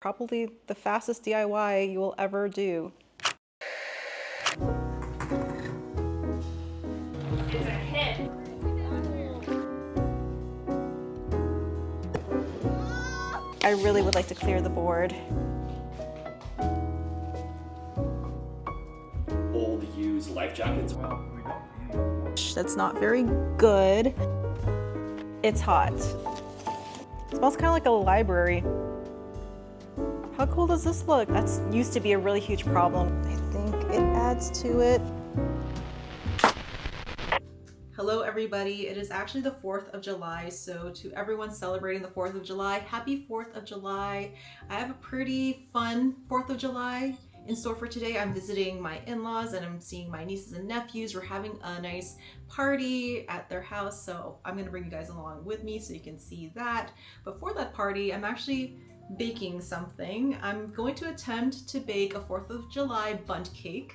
Probably the fastest DIY you will ever do. It's a hit. I really would like to clear the board. Old used life jackets. That's not very good. It's hot. It smells kind of like a library. How cool does this look? That's used to be a really huge problem. I think it adds to it. Hello everybody, it is actually the 4th of July, so to everyone celebrating the 4th of July, happy 4th of July. I have a pretty fun 4th of July in store for today. I'm visiting my in-laws and I'm seeing my nieces and nephews. We're having a nice party at their house, so I'm gonna bring you guys along with me so you can see that. But for that party, I'm actually baking something. I'm going to attempt to bake a 4th of July bundt cake.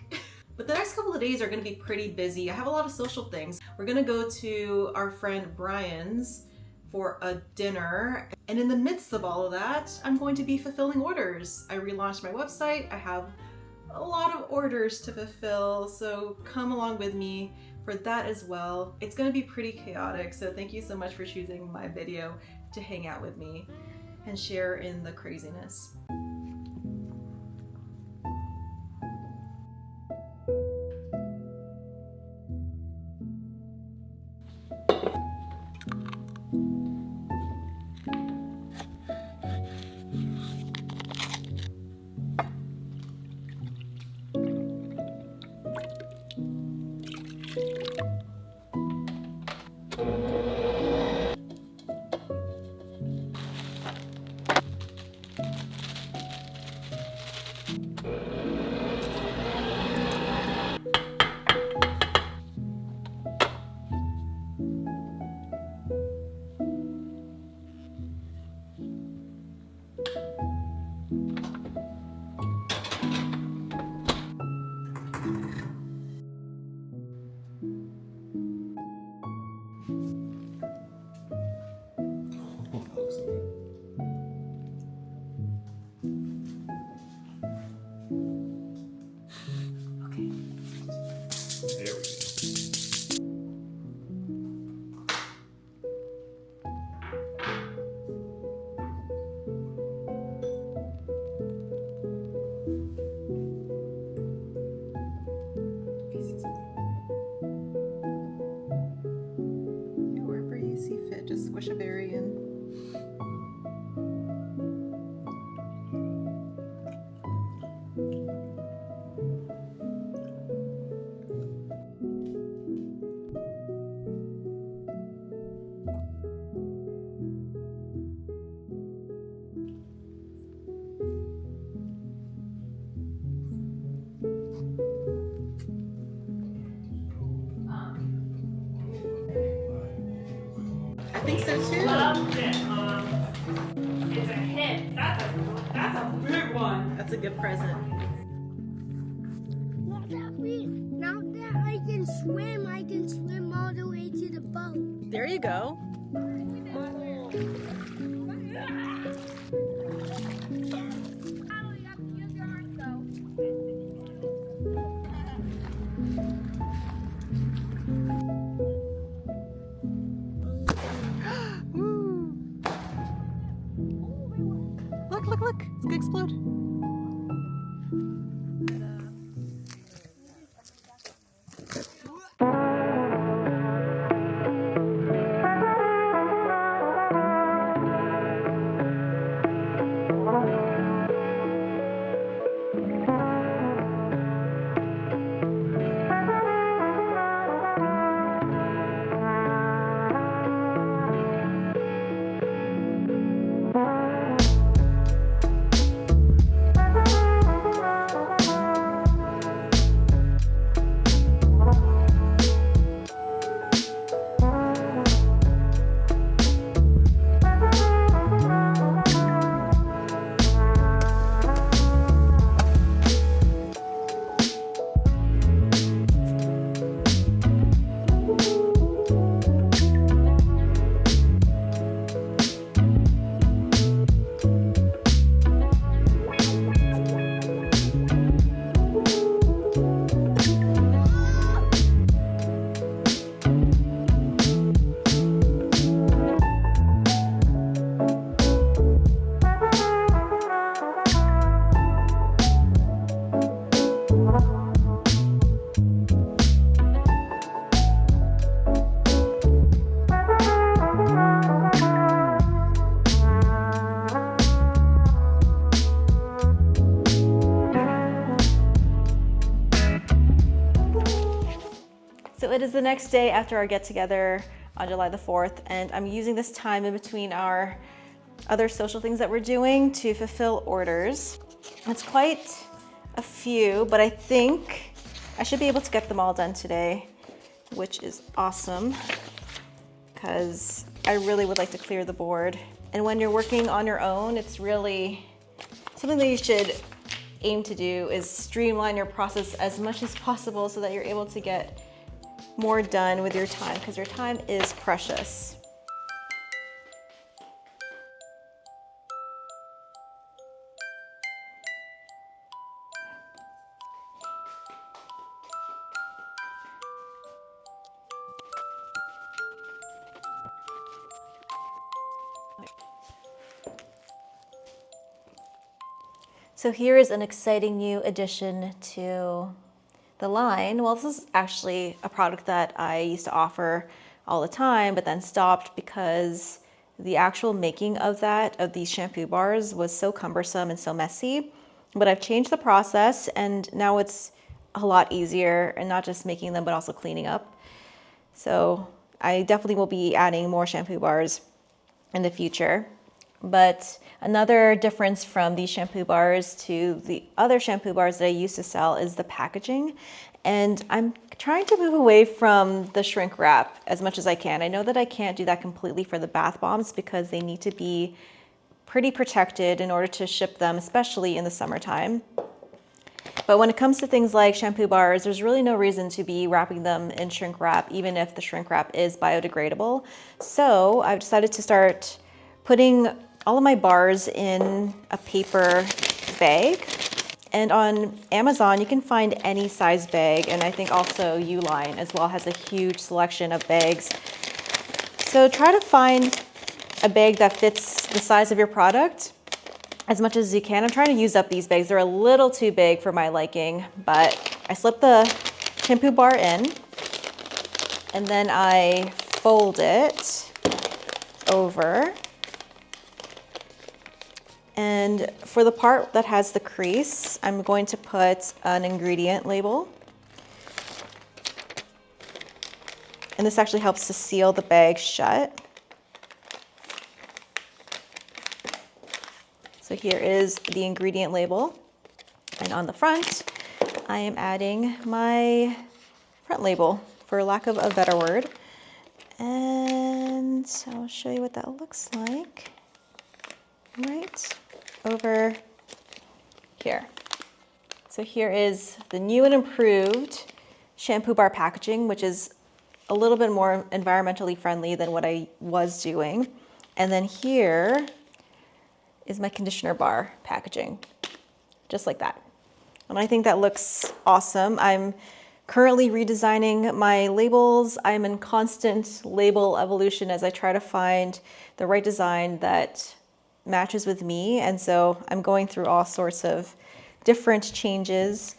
But the next couple of days are gonna be pretty busy. I have a lot of social things. We're gonna go to our friend Brian's for a dinner. And in the midst of all of that, I'm going to be fulfilling orders. I relaunched my website. I have a lot of orders to fulfill, so come along with me for that as well. It's gonna be pretty chaotic, so thank you so much for choosing my video to hang out with me and share in the craziness. There we go. Yeah, wherever you see fit, just squish a berry in. I think so too. Loved it, Mom. It's a hit. That's a big one. That's a good present. Now that I can swim all the way to the boat. There you go. Woo. Look, look, look. It's gonna explode. it is the next day after our get together on July the 4th, and I'm using this time in between our other social things that we're doing to fulfill orders. It's quite a few, but I think I should be able to get them all done today, which is awesome because I really would like to clear the board. And when you're working on your own, it's really something that you should aim to do is streamline your process as much as possible so that you're able to get more done with your time, because your time is precious. So here is an exciting new addition to the line. Well, this is actually a product that I used to offer all the time, but then stopped because the actual making of these shampoo bars was so cumbersome and so messy. But I've changed the process and now it's a lot easier, and not just making them, but also cleaning up. So I definitely will be adding more shampoo bars in the future. But another difference from these shampoo bars to the other shampoo bars that I used to sell is the packaging. And I'm trying to move away from the shrink wrap as much as I can. I know that I can't do that completely for the bath bombs because they need to be pretty protected in order to ship them, especially in the summertime. But when it comes to things like shampoo bars, there's really no reason to be wrapping them in shrink wrap, even if the shrink wrap is biodegradable. So I've decided to start putting all of my bars in a paper bag. And on Amazon, you can find any size bag. And I think also Uline as well has a huge selection of bags. So try to find a bag that fits the size of your product as much as you can. I'm trying to use up these bags. They're a little too big for my liking, but I slip the shampoo bar in and then I fold it over. And for the part that has the crease, I'm going to put an ingredient label. And this actually helps to seal the bag shut. So here is the ingredient label. And on the front, I am adding my front label, for lack of a better word. And I'll show you what that looks like. Right over here. So here is the new and improved shampoo bar packaging, which is a little bit more environmentally friendly than what I was doing. And then here is my conditioner bar packaging, just like that. And I think that looks awesome. I'm currently redesigning my labels. I'm in constant label evolution as I try to find the right design that matches with me. And so I'm going through all sorts of different changes,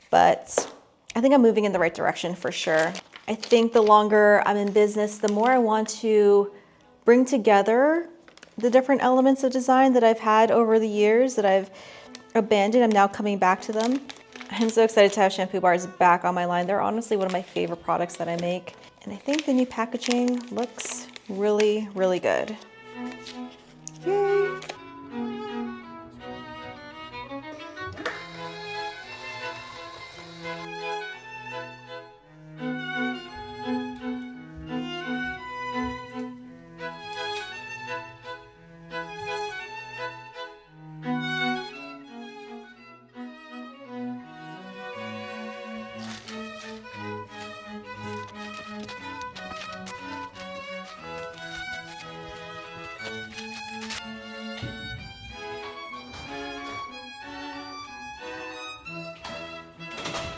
but I think I'm moving in the right direction for sure. I think the longer I'm in business, the more I want to bring together the different elements of design that I've had over the years that I've abandoned. I'm now coming back to them. I'm so excited to have shampoo bars back on my line. They're honestly one of my favorite products that I make. And I think the new packaging looks really, really good. Yay!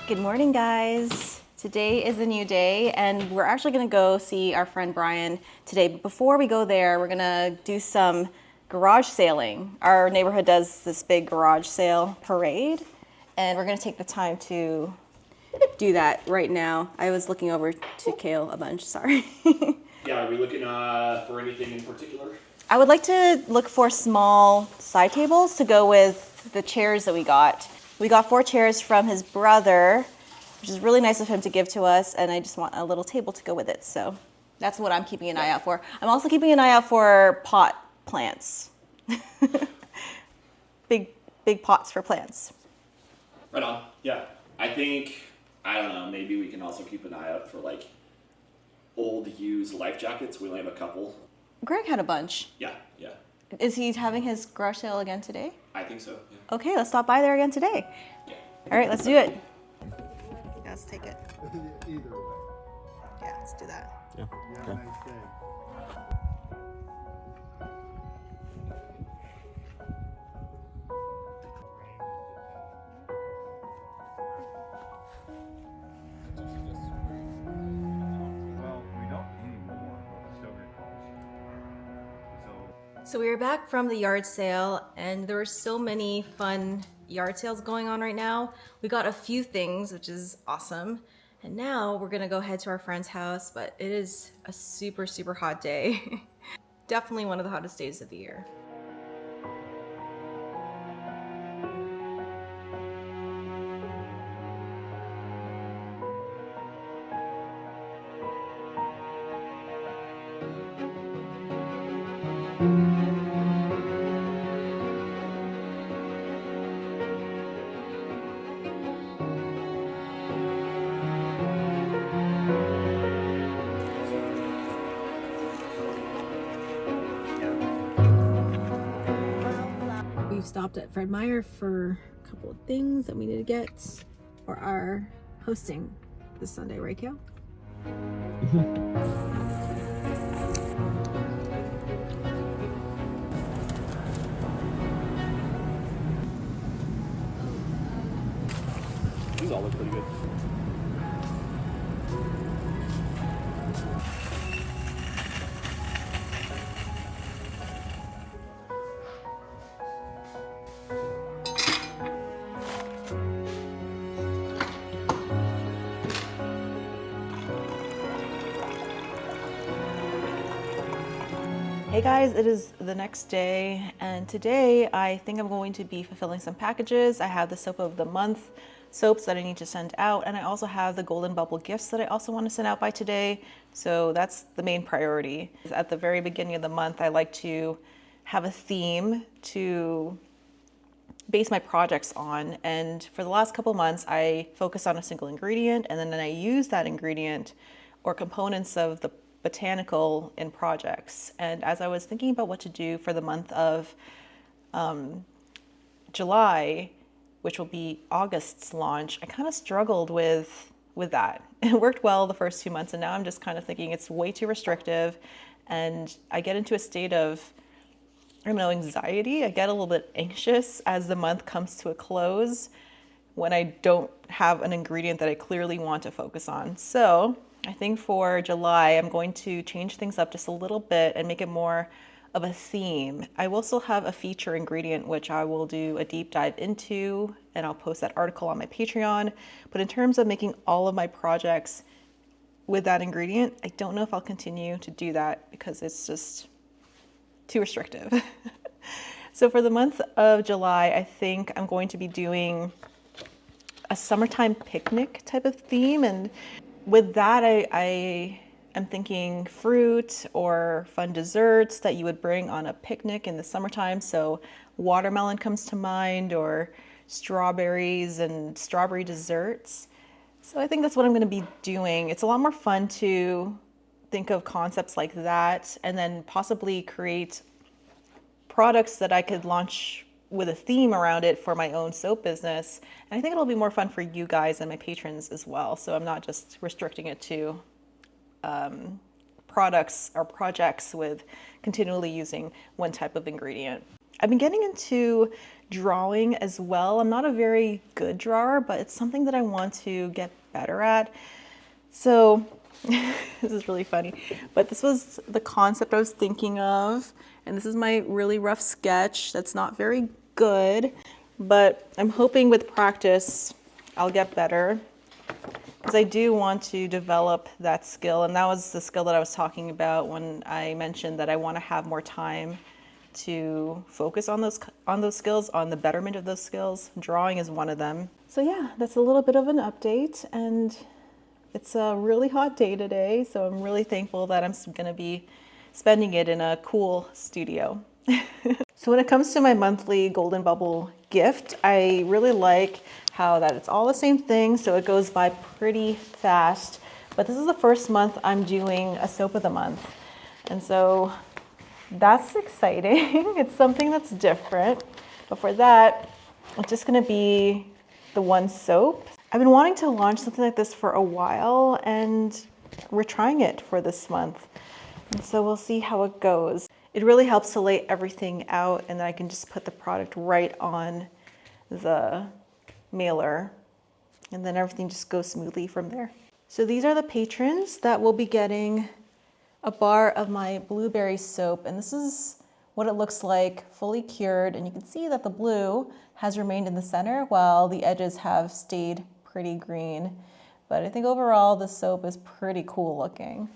Good morning, guys. Today is a new day and we're actually gonna go see our friend Brian today. But before we go there, we're gonna do some garage sailing. Our neighborhood does this big garage sale parade and we're gonna take the time to do that right now. I was looking over to Kale a bunch, sorry. Yeah, are we looking for anything in particular? I would like to look for small side tables to go with the chairs that we got. We got 4 chairs from his brother which is really nice of him to give to us, and I just want a little table to go with it. So that's what I'm keeping an eye out for. I'm also keeping an eye out for pot plants. big pots for plants. Right on. Yeah. I think, I don't know, maybe we can also keep an eye out for like old used life jackets. We only have a couple. Greg had a bunch. Yeah. Is he having his garage sale again today? I think so. Yeah. Okay, let's stop by there again today. Yeah. All right, let's do it. Yeah, let's take it. Either way. Yeah, let's do that. You have a nice day. Well, we don't anymore, but we still get calls. So we are back from the yard sale, and there are so many fun yard sales going on right now. We got a few things, which is awesome. And now we're gonna go head to our friend's house, but it is a super, super hot day. Definitely one of the hottest days of the year. We've stopped at Fred Meyer for a couple of things that we need to get for our hosting this Sunday, right, Kale? These all look pretty good. Hey guys, it is the next day, and today I think I'm going to be fulfilling some packages. I have the soap of the month soaps that I need to send out, and I also have the golden bubble gifts that I also want to send out by today. So that's the main priority. At the very beginning of the month, I like to have a theme to base my projects on, and for the last couple months I focused on a single ingredient, and then I use that ingredient or components of the botanical in projects. And as I was thinking about what to do for the month of July, which will be August's launch, I kind of struggled with that. It worked well the first 2 months, and now I'm just kind of thinking it's way too restrictive, and I get into a state of, I don't know, anxiety. I get a little bit anxious as the month comes to a close when I don't have an ingredient that I clearly want to focus on. So I think for July, I'm going to change things up just a little bit and make it more of a theme. I will still have a feature ingredient, which I will do a deep dive into, and I'll post that article on my Patreon. But in terms of making all of my projects with that ingredient, I don't know if I'll continue to do that because it's just too restrictive. So for the month of July, I think I'm going to be doing a summertime picnic type of theme, and with that, I am thinking fruit or fun desserts that you would bring on a picnic in the summertime. So watermelon comes to mind, or strawberries and strawberry desserts. So I think that's what I'm going to be doing. It's a lot more fun to think of concepts like that and then possibly create products that I could launch with a theme around it for my own soap business. And I think it'll be more fun for you guys and my patrons as well. So I'm not just restricting it to products or projects with continually using one type of ingredient. I've been getting into drawing as well. I'm not a very good drawer, but it's something that I want to get better at. So this is really funny, but this was the concept I was thinking of. And this is my really rough sketch that's not very good, but I'm hoping with practice I'll get better, because I do want to develop that skill. And that was the skill that I was talking about when I mentioned that I want to have more time to focus on those skills, on the betterment of those skills. Drawing is one of them. So yeah, that's a little bit of an update, and it's a really hot day today, so I'm really thankful that I'm going to be spending it in a cool studio. So when it comes to my monthly Golden Bubble gift, I really like how that it's all the same thing, so it goes by pretty fast. But this is the first month I'm doing a soap of the month. And so that's exciting. It's something that's different. But for that, it's just gonna be the one soap. I've been wanting to launch something like this for a while, and we're trying it for this month. And so we'll see how it goes. It really helps to lay everything out, and then I can just put the product right on the mailer, and then everything just goes smoothly from there. So these are the patrons that will be getting a bar of my blueberry soap, and this is what it looks like fully cured, and you can see that the blue has remained in the center while the edges have stayed pretty green. But I think overall the soap is pretty cool looking,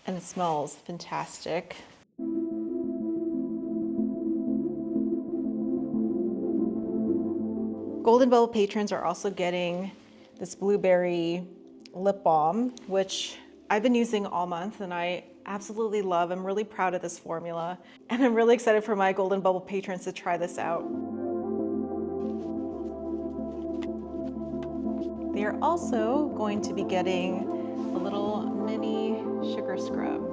and it smells fantastic. Golden Bubble patrons are also getting this blueberry lip balm, which I've been using all month and I absolutely love. I'm really proud of this formula, and I'm really excited for my Golden Bubble patrons to try this out. They are also going to be getting a little mini sugar scrub.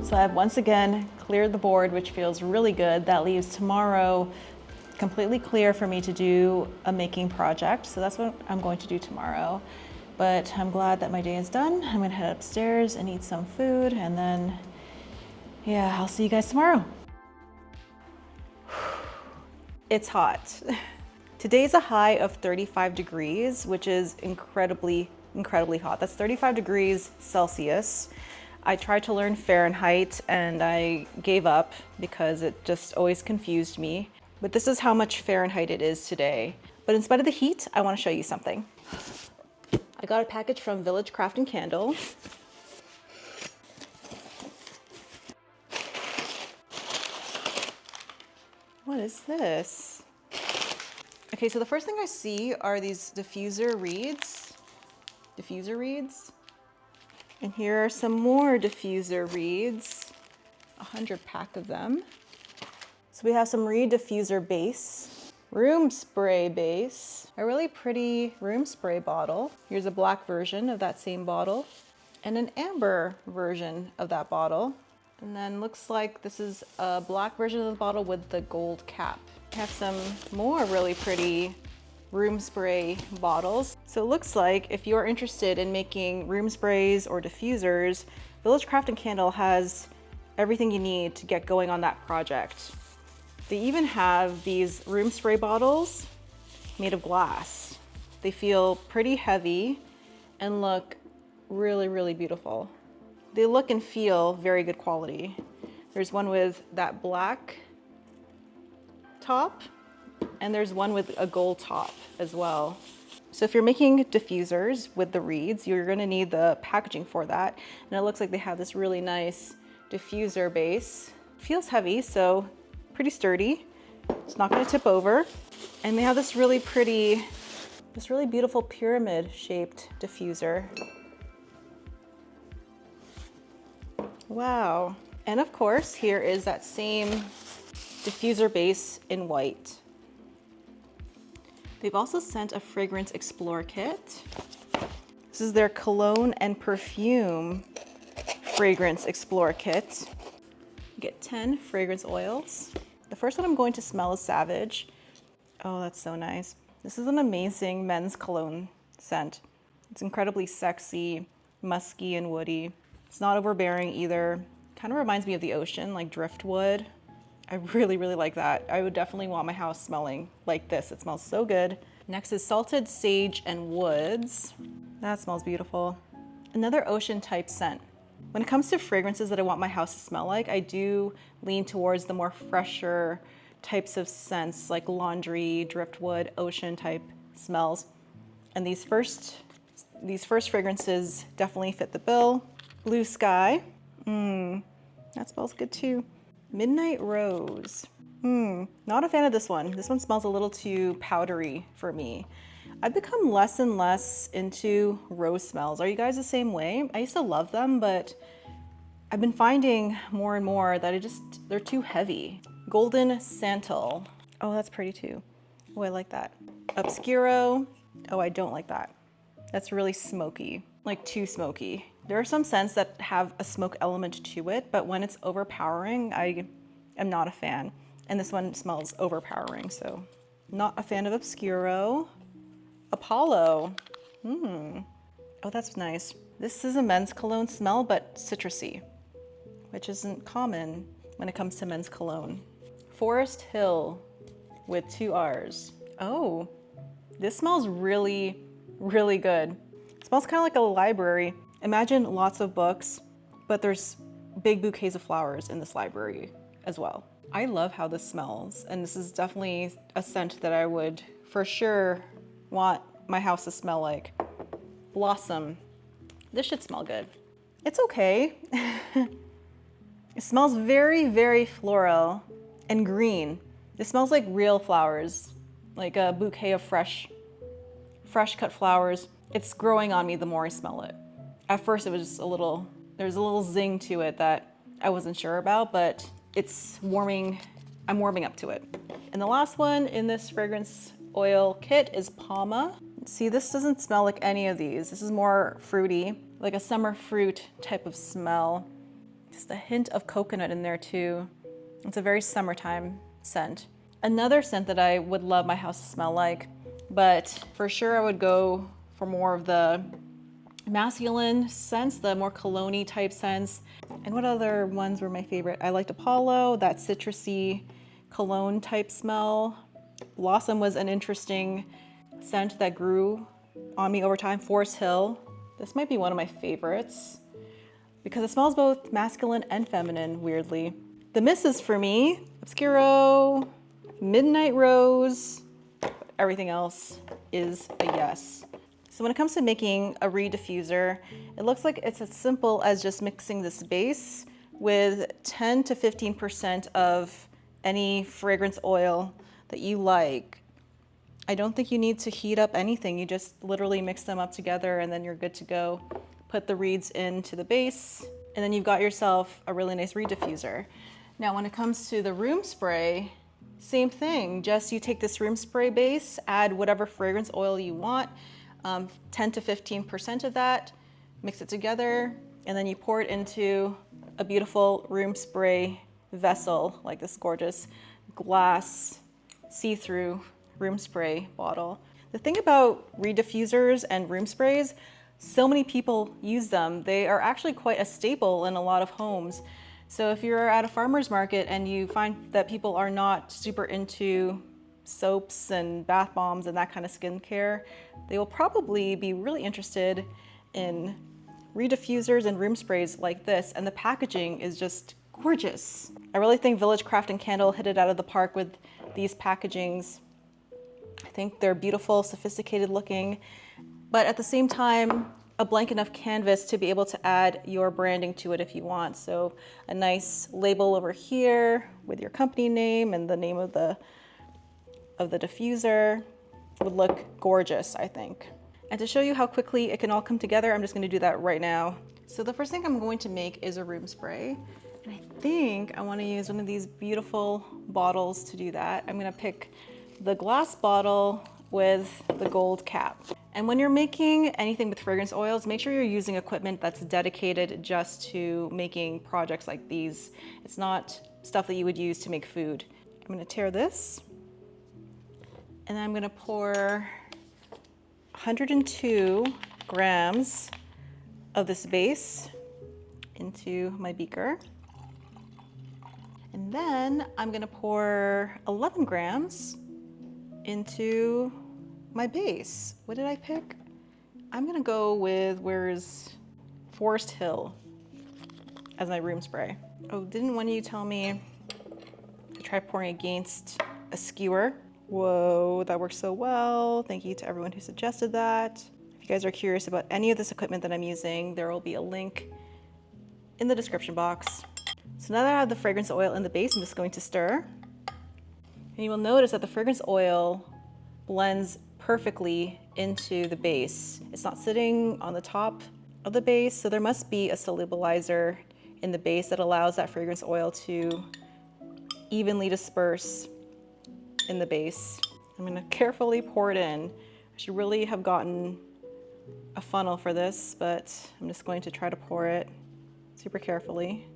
So I've once again cleared the board, which feels really good. That leaves tomorrow completely clear for me to do a making project. So that's what I'm going to do tomorrow. But I'm glad that my day is done. I'm gonna head upstairs and eat some food, and then, yeah, I'll see you guys tomorrow. It's hot. Today's a high of 35 degrees, which is incredibly hot. That's 35 degrees Celsius. I tried to learn Fahrenheit and I gave up because it just always confused me. But this is how much Fahrenheit it is today. But in spite of the heat, I want to show you something. I got a package from Village Craft and Candle. What is this? Okay, so the first thing I see are these diffuser reeds. And here are some more diffuser reeds, 100 pack of them. So we have some reed diffuser base, room spray base, a really pretty room spray bottle. Here's a black version of that same bottle, and an amber version of that bottle. And then looks like this is a black version of the bottle with the gold cap. We have some more really pretty room spray bottles. So it looks like if you're interested in making room sprays or diffusers, Village Craft and Candle has everything you need to get going on that project. They even have these room spray bottles made of glass. They feel pretty heavy and look really beautiful. They look and feel very good quality. There's one with that black top, and there's one with a gold top as well. So if you're making diffusers with the reeds, you're gonna need the packaging for that. And it looks like they have this really nice diffuser base. Feels heavy, so pretty sturdy. It's not gonna tip over. And they have this really pretty, this really beautiful pyramid shaped diffuser. Wow. And of course, here is that same diffuser base in white. They've also sent a fragrance explore kit. This is their cologne and perfume fragrance explore kit. You get 10 fragrance oils. The first one I'm going to smell is Savage. Oh, that's so nice. This is an amazing men's cologne scent. It's incredibly sexy, musky, and woody. It's not overbearing either. Kind of reminds me of the ocean, like driftwood. I really, really like that. I would definitely want my house smelling like this. It smells so good. Next is salted sage and woods. That smells beautiful. Another ocean type scent. When it comes to fragrances that I want my house to smell like, I do lean towards the more fresher types of scents like laundry, driftwood, ocean type smells. And these first fragrances definitely fit the bill. Blue sky. That smells good too. Midnight rose. Not a fan of this one. This one smells a little too powdery for me. I've become less and less into rose smells. Are you guys the same way? I used to love them, but I've been finding more and more that they're too heavy. Golden santal. Oh, that's pretty too. Oh, I like that. Obscuro. Oh, I don't like that. That's really smoky, like too smoky. There are some scents that have a smoke element to it, but when it's overpowering, I am not a fan. And this one smells overpowering, so not a fan of Obscuro. Apollo. Oh, that's nice. This is a men's cologne smell, but citrusy, which isn't common when it comes to men's cologne. Forest Hill with 2 R's. Oh, this smells really, really good. It smells kind of like a library. Imagine lots of books, but there's big bouquets of flowers in this library as well. I love how this smells, and this is definitely a scent that I would for sure want my house to smell like. Blossom. This should smell good. It's okay. It smells very, very floral and green. It smells like real flowers, like a bouquet of fresh cut flowers. It's growing on me the more I smell it. At first it was just there's a little zing to it that I wasn't sure about, but it's warming, I'm warming up to it. And the last one in this fragrance oil kit is Palma. See, this doesn't smell like any of these. This is more fruity, like a summer fruit type of smell. Just a hint of coconut in there too. It's a very summertime scent. Another scent that I would love my house to smell like, but for sure I would go for more of the masculine scents, the more cologne-y type scents. And what other ones were my favorite? I liked Apollo, that citrusy cologne type smell. Blossom was an interesting scent that grew on me over time. Forest Hill, this might be one of my favorites because it smells both masculine and feminine, weirdly. The misses for me, Obscuro, Midnight Rose, everything else is a yes. So when it comes to making a reed diffuser, it looks like it's as simple as just mixing this base with 10 to 15% of any fragrance oil that you like. I don't think you need to heat up anything. You just literally mix them up together and then you're good to go. Put the reeds into the base and then you've got yourself a really nice reed diffuser. Now when it comes to the room spray, same thing. Just you take this room spray base, add whatever fragrance oil you want, 10 to 15% of that, mix it together, and then you pour it into a beautiful room spray vessel, like this gorgeous glass see-through room spray bottle. The thing about reed diffusers and room sprays, so many people use them. They are actually quite a staple in a lot of homes. So if you're at a farmer's market and you find that people are not super into soaps and bath bombs and that kind of skincare, they will probably be really interested in reed diffusers and room sprays like this, and the packaging is just gorgeous. I really think Village Craft and Candle hit it out of the park with these packagings. I think they're beautiful, sophisticated looking, but at the same time, a blank enough canvas to be able to add your branding to it if you want. So a nice label over here with your company name and the name of the diffuser would look gorgeous, I think. And to show you how quickly it can all come together, I'm just going to do that right now. So the first thing I'm going to make is a room spray. And I think I want to use one of these beautiful bottles to do that. I'm going to pick the glass bottle with the gold cap. And when you're making anything with fragrance oils, make sure you're using equipment that's dedicated just to making projects like these. It's not stuff that you would use to make food. I'm going to tear this. And then I'm gonna pour 102 grams of this base into my beaker. And then I'm gonna pour 11 grams into my base. What did I pick? I'm gonna go with, where's Forest Hill as my room spray. Oh, didn't one of you tell me to try pouring against a skewer? Whoa, that works so well. Thank you to everyone who suggested that. If you guys are curious about any of this equipment that I'm using, there will be a link in the description box. So now that I have the fragrance oil in the base, I'm just going to stir. And you will notice that the fragrance oil blends perfectly into the base. It's not sitting on the top of the base, so there must be a solubilizer in the base that allows that fragrance oil to evenly disperse in the base. I'm gonna carefully pour it in. I should really have gotten a funnel for this, but I'm just going to try to pour it super carefully.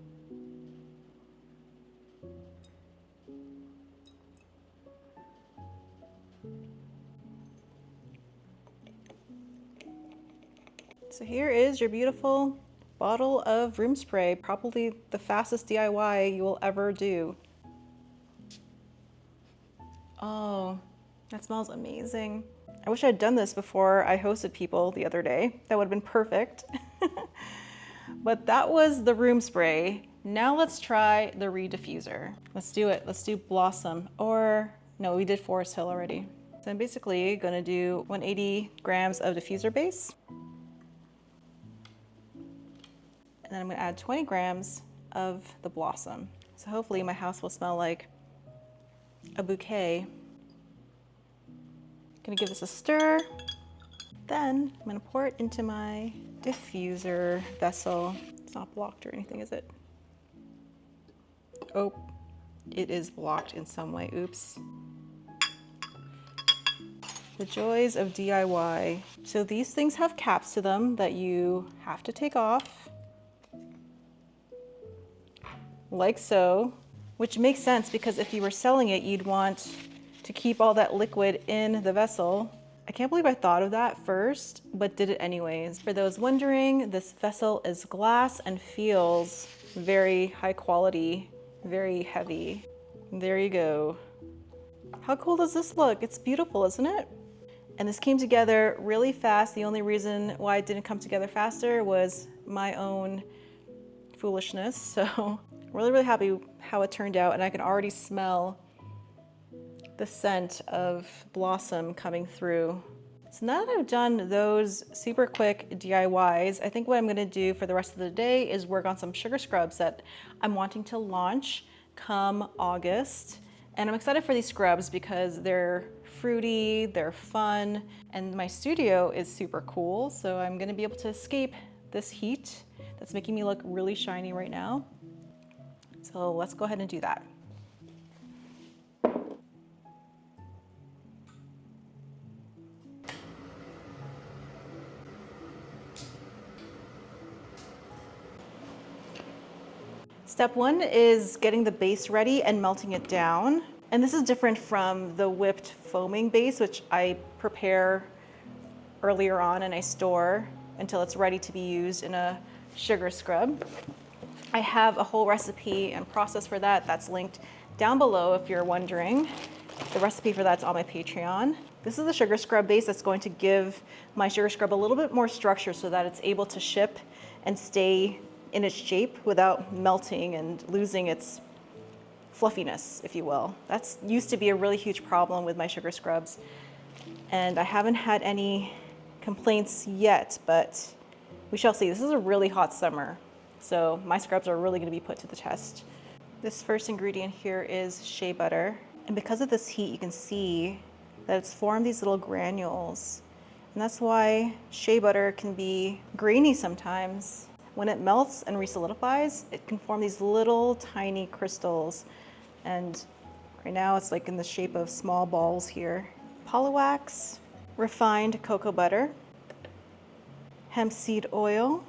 So here is your beautiful bottle of room spray, probably the fastest DIY you will ever do. Oh, that smells amazing. I wish I had done this before I hosted people the other day. That would have been perfect. But that was the room spray. Now let's try the Reed diffuser. Let's do it. Let's do Blossom, or no, we did Forest Hill already. So I'm basically gonna do 180 grams of diffuser base. And then I'm gonna add 20 grams of the Blossom. So hopefully my house will smell like a bouquet. Gonna give this a stir. Then I'm gonna pour it into my diffuser vessel. It's not blocked or anything, is it? Oh, it is blocked in some way, oops. The joys of DIY. So these things have caps to them that you have to take off. Like so, which makes sense because if you were selling it, you'd want to keep all that liquid in the vessel. I can't believe I thought of that first, but did it anyways. For those wondering, this vessel is glass and feels very high quality, very heavy. There you go. How cool does this look? It's beautiful, isn't it? And this came together really fast. The only reason why it didn't come together faster was my own foolishness. So really, really happy how it turned out, and I can already smell the scent of Blossom coming through. So now that I've done those super quick DIYs, I think what I'm gonna do for the rest of the day is work on some sugar scrubs that I'm wanting to launch come August. And I'm excited for these scrubs because they're fruity, they're fun, and my studio is super cool. So I'm gonna be able to escape this heat that's making me look really shiny right now. So let's go ahead and do that. Step one is getting the base ready and melting it down. And this is different from the whipped foaming base, which I prepare earlier on and I store until it's ready to be used in a sugar scrub. I have a whole recipe and process for that that's linked down below if you're wondering. The recipe for that's on my Patreon. This is the sugar scrub base that's going to give my sugar scrub a little bit more structure so that it's able to ship and stay in its shape without melting and losing its fluffiness, if you will. That's used to be a really huge problem with my sugar scrubs. And I haven't had any complaints yet, but we shall see. This is a really hot summer, so my scrubs are really gonna be put to the test. This first ingredient here is shea butter. And because of this heat, you can see that it's formed these little granules. And that's why shea butter can be grainy sometimes. When it melts and resolidifies, it can form these little tiny crystals. And right now it's like in the shape of small balls here. Polywax, refined cocoa butter, hemp seed oil,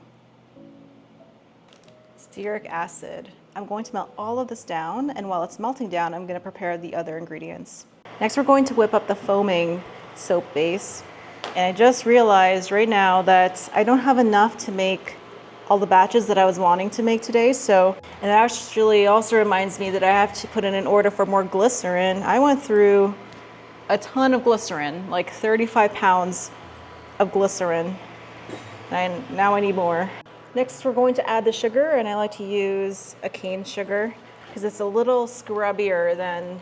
stearic acid. I'm going to melt all of this down, and while it's melting down, I'm going to prepare the other ingredients. Next, we're going to whip up the foaming soap base. And I just realized right now that I don't have enough to make all the batches that I was wanting to make today. So, and it actually also reminds me that I have to put in an order for more glycerin. I went through a ton of glycerin, like 35 pounds of glycerin. And now I need more. Next, we're going to add the sugar, and I like to use a cane sugar because it's a little scrubbier than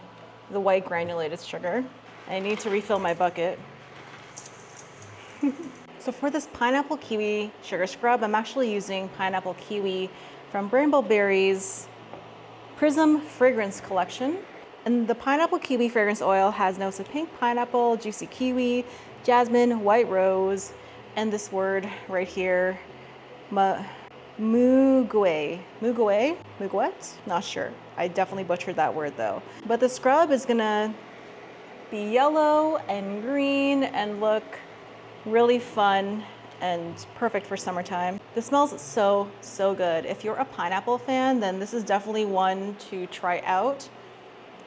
the white granulated sugar. I need to refill my bucket. So for this pineapple kiwi sugar scrub, I'm actually using pineapple kiwi from Rainbow Berry's Prism Fragrance Collection. And the pineapple kiwi fragrance oil has notes of pink pineapple, juicy kiwi, jasmine, white rose, and this word right here, muguet, not sure. I definitely butchered that word though. But the scrub is gonna be yellow and green and look really fun and perfect for summertime. This smells so, so good. If you're a pineapple fan, then this is definitely one to try out.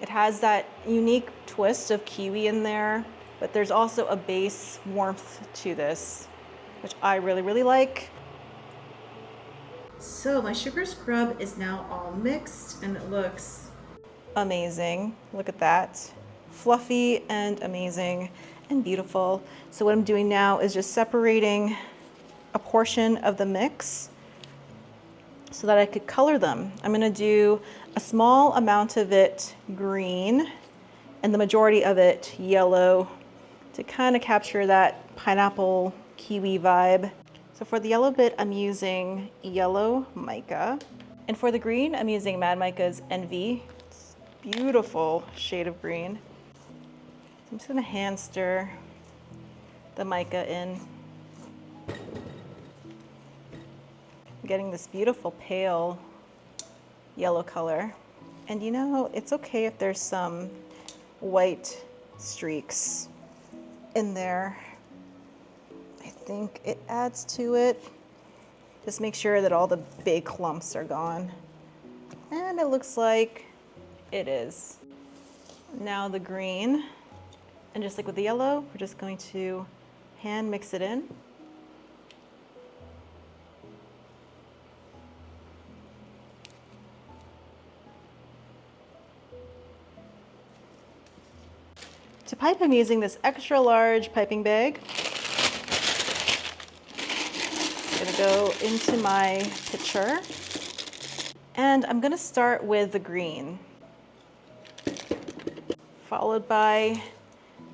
It has that unique twist of kiwi in there, but there's also a base warmth to this, which I really, really like. So my sugar scrub is now all mixed and it looks amazing. Look at that. Fluffy and amazing and beautiful. So what I'm doing now is just separating a portion of the mix so that I could color them. I'm gonna do a small amount of it green and the majority of it yellow to kind of capture that pineapple kiwi vibe. So for the yellow bit, I'm using yellow mica. And for the green, I'm using Mad Mica's Envy. It's a beautiful shade of green. So I'm just gonna hand stir the mica in. I'm getting this beautiful pale yellow color. And you know, it's okay if there's some white streaks in there. I think it adds to it. Just make sure that all the big clumps are gone. And it looks like it is. Now the green, and just like with the yellow, we're just going to hand mix it in. To pipe, I'm using this extra large piping bag. I'm gonna go into my pitcher. And I'm gonna start with the green, followed by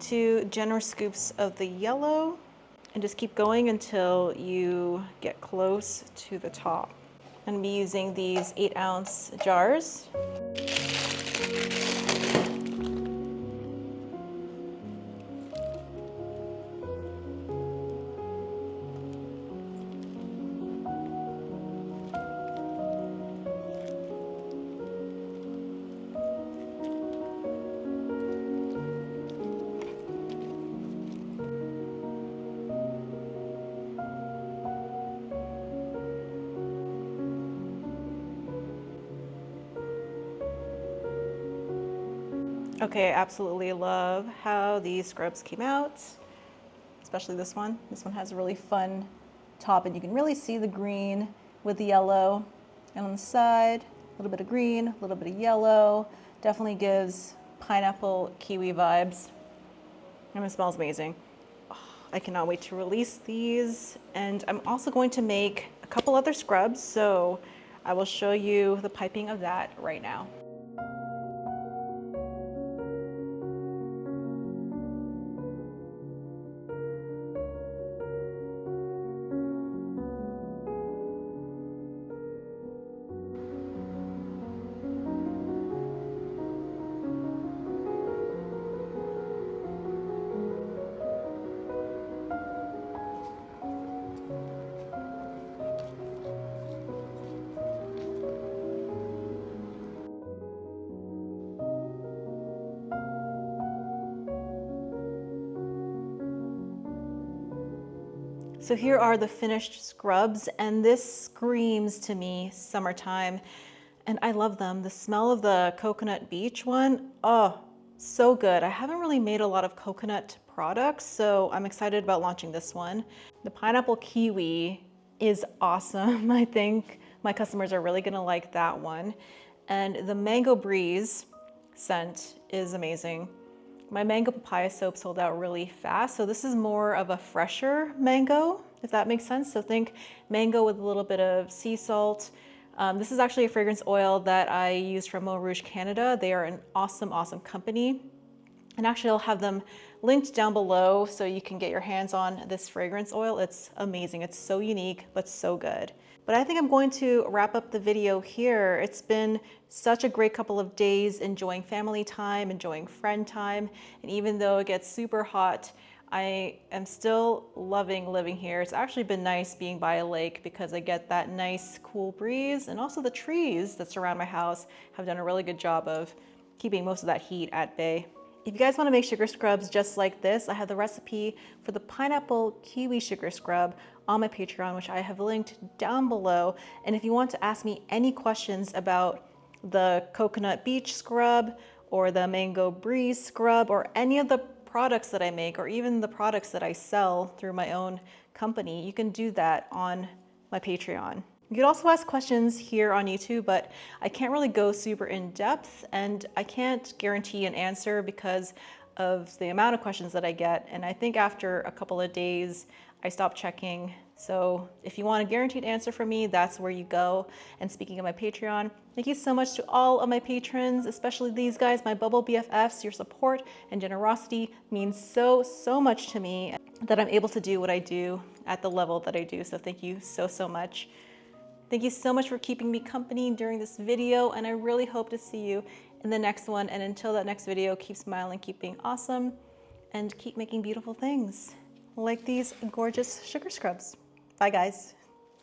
2 generous scoops of the yellow, and just keep going until you get close to the top. I'm gonna be using these 8-ounce jars. Okay, I absolutely love how these scrubs came out, especially this one. This one has a really fun top, and you can really see the green with the yellow. And on the side, a little bit of green, a little bit of yellow. Definitely gives pineapple kiwi vibes. And it smells amazing. Oh, I cannot wait to release these. And I'm also going to make a couple other scrubs, so I will show you the piping of that right now. So here are the finished scrubs, and this screams to me summertime, and I love them. The smell of the coconut beach one, oh, So good. I haven't really made a lot of coconut products, so I'm excited about launching this one. The pineapple kiwi is awesome. I think my customers are really gonna like that one. And the mango breeze scent is amazing. My mango papaya soap sold out really fast, so this is more of a fresher mango, if that makes sense. So think mango with a little bit of sea salt. This is actually a fragrance oil that I use from Eau Rouge, Canada. They are an awesome, awesome company. And actually I'll have them linked down below so you can get your hands on this fragrance oil. It's amazing. It's so unique, but so good. But I think I'm going to wrap up the video here. It's been such a great couple of days enjoying family time, enjoying friend time. And even though it gets super hot, I am still loving living here. It's actually been nice being by a lake because I get that nice cool breeze, and also the trees that surround my house have done a really good job of keeping most of that heat at bay. If you guys want to make sugar scrubs just like this, I have the recipe for the pineapple kiwi sugar scrub on my Patreon, which I have linked down below. And if you want to ask me any questions about the coconut beach scrub or the mango breeze scrub or any of the products that I make, or even the products that I sell through my own company, you can do that on my Patreon. You could also ask questions here on YouTube, but I can't really go super in depth, and I can't guarantee an answer because of the amount of questions that I get. And I think after a couple of days, I stopped checking. So if you want a guaranteed answer from me, that's where you go. And speaking of my Patreon, thank you so much to all of my patrons, especially these guys, my Bubble BFFs. Your support and generosity means so, so much to me that I'm able to do what I do at the level that I do. So thank you so, so much. Thank you so much for keeping me company during this video, and I really hope to see you in the next one. And until that next video, keep smiling, keep being awesome, and keep making beautiful things like these gorgeous sugar scrubs. Bye, guys.